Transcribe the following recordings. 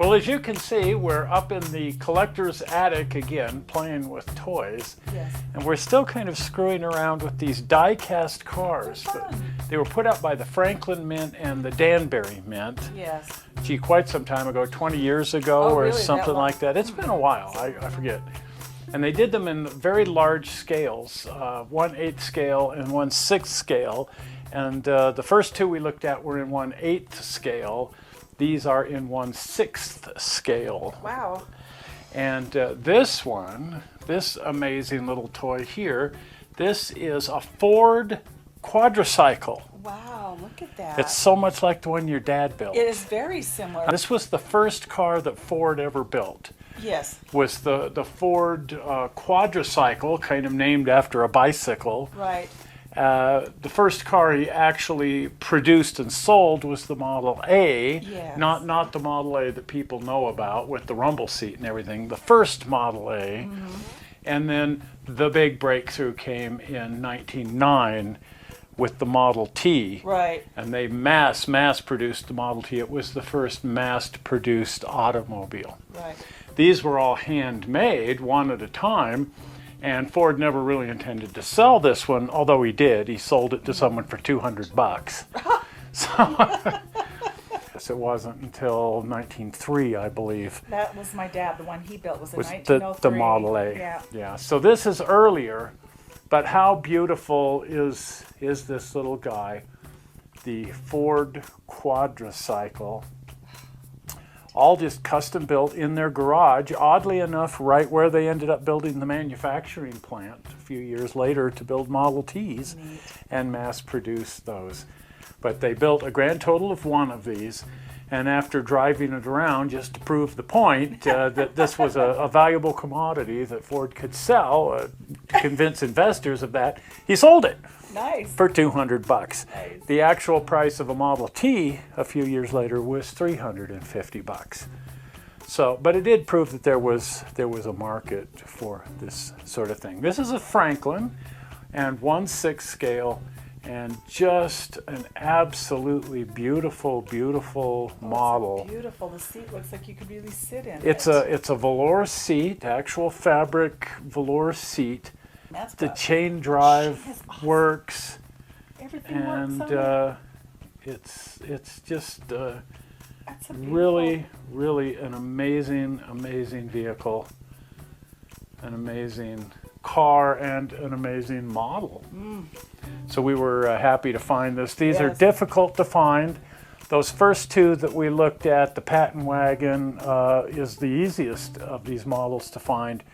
Well, as you can see, we're up in the collector's attic again, playing with toys. Yes. And we're still kind of screwing around with these die-cast cars. They're fun. They were put out by the Franklin Mint and the Danbury Mint. Yes. Gee, quite some time ago, 20 years ago Oh, or really? something That long? like that. It's been a while, I forget. And they did them in very large scales, 1/8 scale and 1/6 scale. And the first two we looked at were in 1/8 scale. These are in 1/6 scale. Wow. And this one, this amazing little toy here, this is a Ford Quadricycle. Wow, look at that. It's so much like the one your dad built. It is very similar. This was the first car that Ford ever built. Yes. Was the Ford Quadricycle, kind of named after a bicycle. Right. The first car he actually produced and sold was the Model A, Yes. not the Model A that people know about with the rumble seat and everything. The first Model A, and then the big breakthrough came in 1909 with the Model T. Right. And they mass produced the Model T. It was the first mass produced automobile. Right. These were all handmade, one at a time, and Ford never really intended to sell this one, although he did. He sold it to someone for $200. So it wasn't until 1903, I believe. That was my dad. The one he built was in Was 1903. the Model A. Yeah. So this is earlier, but how beautiful is this little guy? The Ford Quadricycle. All just custom built in their garage, oddly enough, right where they ended up building the manufacturing plant a few years later to build Model Ts. Neat. And mass produce those. But they built a grand total of one of these, and after driving it around just to prove the point that this was a valuable commodity that Ford could sell to convince investors of that, he sold it. Nice. For $200. Nice. The actual price of a Model T a few years later was $350. So, but it did prove that there was a market for this sort of thing. This is a Franklin and 1/6 scale, and just an absolutely beautiful model. It's beautiful. The seat looks like you could really sit in It's it. a velour seat, actual fabric velour seat. That's The got- chain drive She is awesome. works, Everything and works on it. it's just That's a beautiful- really an amazing vehicle, an amazing car, and an amazing model. So we were happy to find this. These are Yes. difficult to find. Those first two that we looked at, the Patent Wagon, is the easiest of these models to find.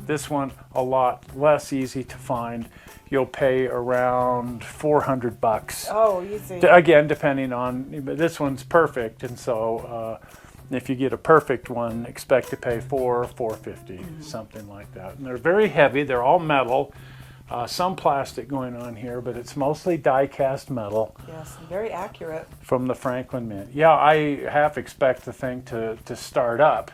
This one, a lot less easy to find. You'll pay around $400. Oh, easy. Again, depending on, but this one's perfect, and so if you get a perfect one, expect to pay $450, something like that. And they're very heavy. They're all metal. Some plastic going on here, but it's mostly die-cast metal Yes, very accurate. from the Franklin Mint. Yeah, I half expect the thing to start up.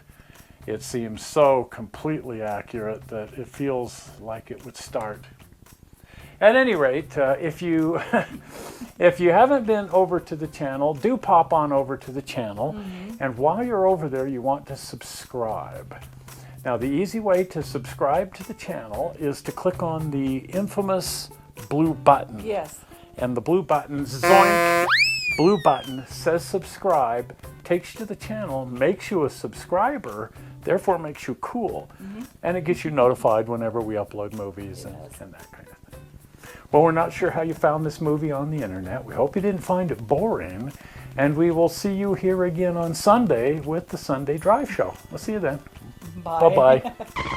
It seems so completely accurate that it feels like it would start. At any rate, if you if you haven't been over to the channel, do pop on over to the channel. And while you're over there, you want to subscribe. Now, the easy way to subscribe to the channel is to click on the infamous blue button. Yes. And the blue button, zoink, blue button says subscribe, takes you to the channel, makes you a subscriber, therefore makes you cool. And it gets you notified whenever we upload movies and that kind of thing. Well, we're not sure how you found this movie on the internet. We hope you didn't find it boring. And we will see you here again on Sunday with the Sunday Drive Show. We'll see you then. Bye. Bye-bye.